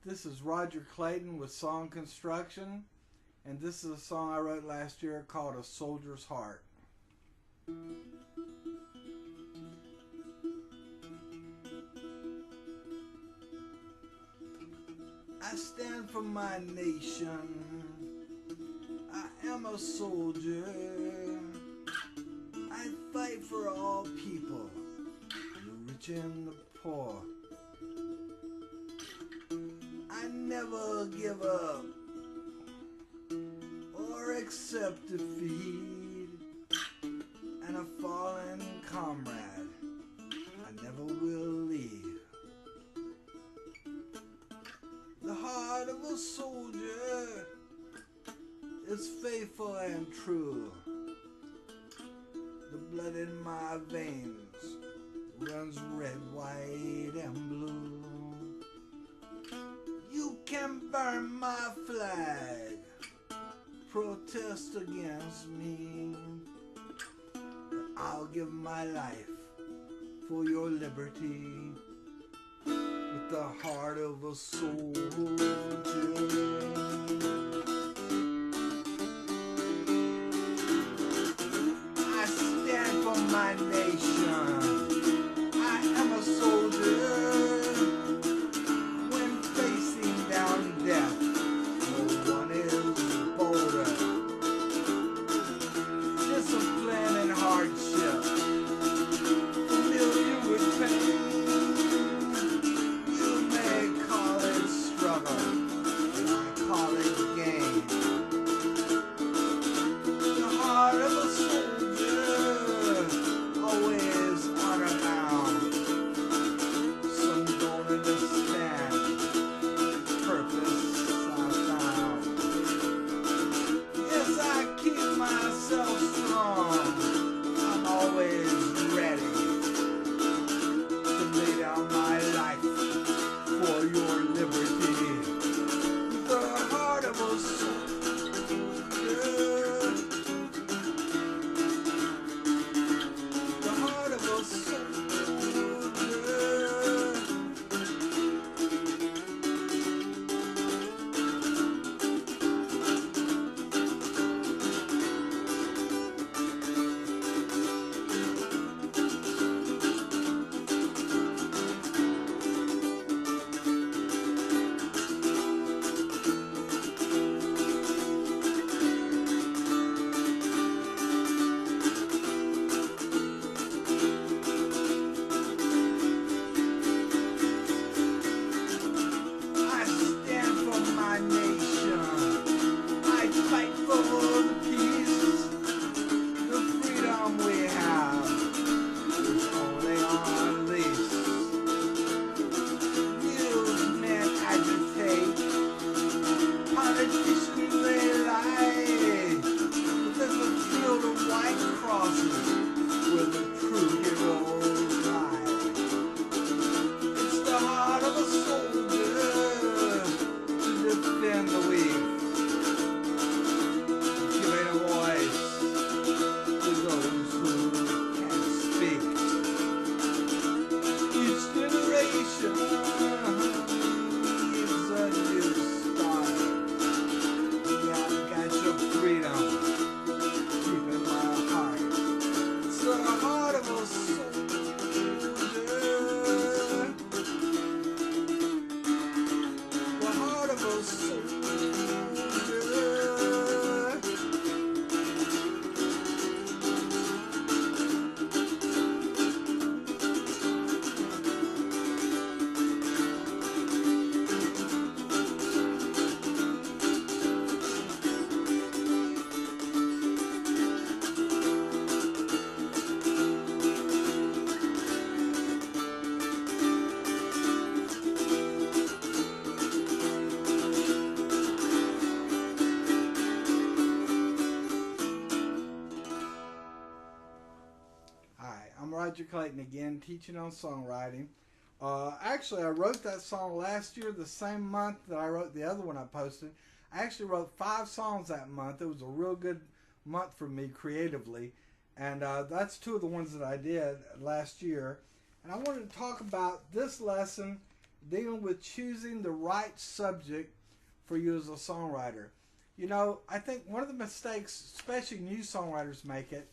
This is Roger Clayton with Song Construction, and this is a song I wrote last year called A Soldier's Heart. I stand for my nation, I am a soldier, I fight for all people, the rich and the poor. I never give up or accept defeat, and a fallen comrade I never will leave. The heart of a soldier is faithful and true. The blood in my veins runs red, white, and blue. You can burn my flag, protest against me, but I'll give my life for your liberty. With the heart of a soldier, I stand for my nation. I am a soldier. When facing down death, no one is bolder. Discipline and hardship, familiar with pain. You may call it struggle, and I call it gain. The heart of a soldier, always honor bound. Some don't understand the purpose I found. Yes, I keep myself strong. I'm always ready to lay down my life for your liberty. The heart of a soldier, the heart of a soldier. Polititions they lie, but there's a field of white crosses where the true heroes lie. It's the heart of a soldier to defend the weak, giving a voice to those who can't speak. Each generation needs a new start. Freedom, deep in my heart. It's the heart of a soldier. The heart of a soldier. I'm Roger Clayton again, teaching on songwriting. Actually, I wrote that song last year, the same month that I wrote the other one I posted. I actually wrote 5 songs that month. It was a real good month for me creatively. And that's 2 of the ones that I did last year. And I wanted to talk about this lesson dealing with choosing the right subject for you as a songwriter. You know, I think one of the mistakes, especially new songwriters make it,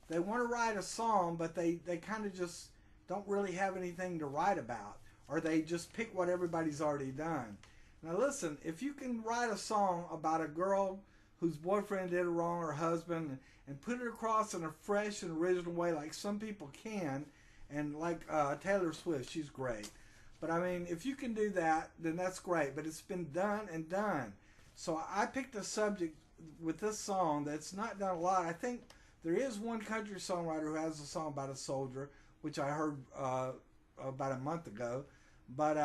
they want to write a song, but they kind of just don't really have anything to write about, or they just pick what everybody's already done. Now listen, if you can write a song about a girl whose boyfriend did her wrong, or husband, and put it across in a fresh and original way like some people can, and like Taylor Swift, she's great. But I mean, if you can do that, then that's great. But it's been done and done. So I picked a subject with this song that's not done a lot. I think there is one country songwriter who has a song about a soldier, which I heard about a month ago. But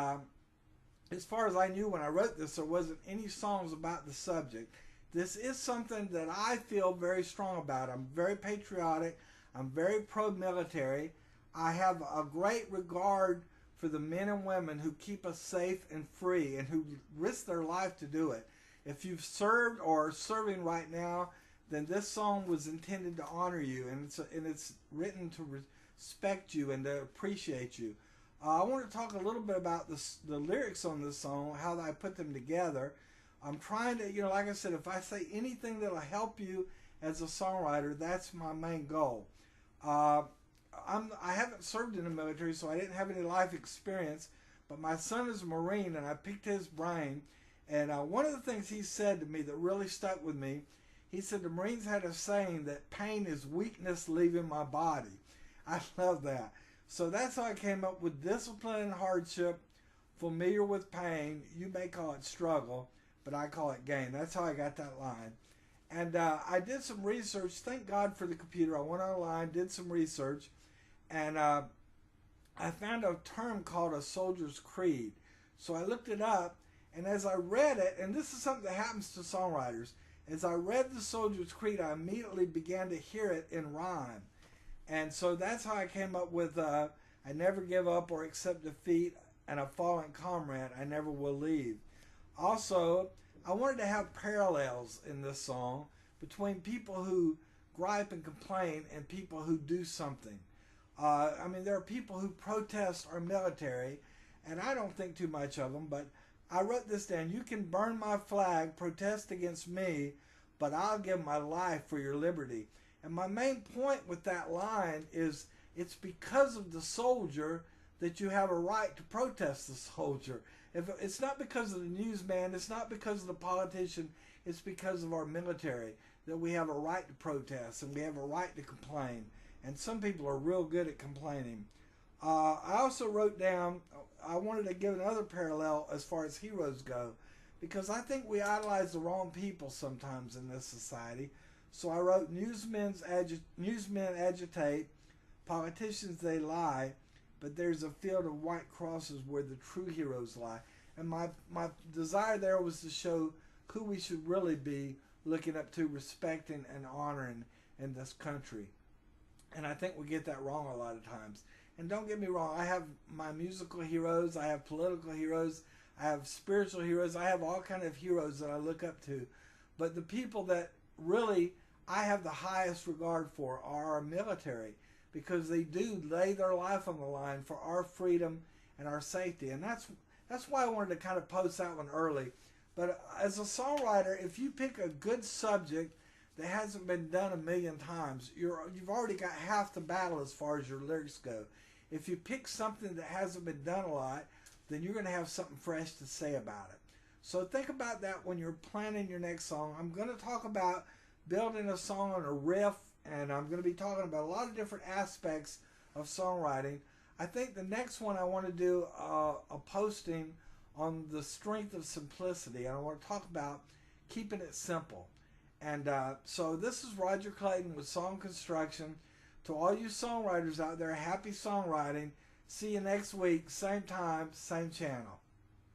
as far as I knew when I wrote this, there wasn't any songs about the subject. This is something that I feel very strong about. I'm very patriotic. I'm very pro-military. I have a great regard for the men and women who keep us safe and free and who risk their life to do it. If you've served or are serving right now, then this song was intended to honor you, and it's written to respect you and to appreciate you. I want to talk a little bit about the lyrics on this song, how I put them together. I'm trying to, you know, like I said, if I say anything that'll help you as a songwriter, that's my main goal. I haven't served in the military, so I didn't have any life experience, but my son is a Marine, and I picked his brain. And one of the things he said to me that really stuck with me, he said the Marines had a saying that pain is weakness leaving my body. I love that. So that's how I came up with discipline and hardship, familiar with pain. You may call it struggle, but I call it gain. That's how I got that line. And I did some research. Thank God for the computer. I went online, did some research, and I found a term called a soldier's creed. So I looked it up, and as I read it, and this is something that happens to songwriters, as I read the soldier's creed, I immediately began to hear it in rhyme. And so that's how I came up with I never give up or accept defeat, and a fallen comrade I never will leave. Also, I wanted to have parallels in this song between people who gripe and complain and people who do something. I mean, there are people who protest our military, and I don't think too much of them, but I wrote this down. You can burn my flag, protest against me, but I'll give my life for your liberty. And my main point with that line is it's because of the soldier that you have a right to protest the soldier. If it's not because of the newsman, it's not because of the politician, it's because of our military that we have a right to protest and we have a right to complain. And some people are real good at complaining. I also wrote down, I wanted to give another parallel as far as heroes go, because I think we idolize the wrong people sometimes in this society. So I wrote, newsmen agitate, politicians they lie, but there's a field of white crosses where the true heroes lie. And my desire there was to show who we should really be looking up to, respecting, and honoring in this country. And I think we get that wrong a lot of times. And don't get me wrong, I have my musical heroes, I have political heroes, I have spiritual heroes, I have all kind of heroes that I look up to. But the people that really I have the highest regard for are our military, because they do lay their life on the line for our freedom and our safety. And that's why I wanted to kind of post that one early. But as a songwriter, if you pick a good subject that hasn't been done a million times, you've already got half the battle as far as your lyrics go. If you pick something that hasn't been done a lot, then you're going to have something fresh to say about it. So think about that when you're planning your next song. I'm going to talk about building a song on a riff, and I'm going to be talking about a lot of different aspects of songwriting. I think the next one I want to do a posting on the strength of simplicity, and I want to talk about keeping it simple. And so this is Roger Clayton with Song Construction. To all you songwriters out there, happy songwriting. See you next week, same time, same channel.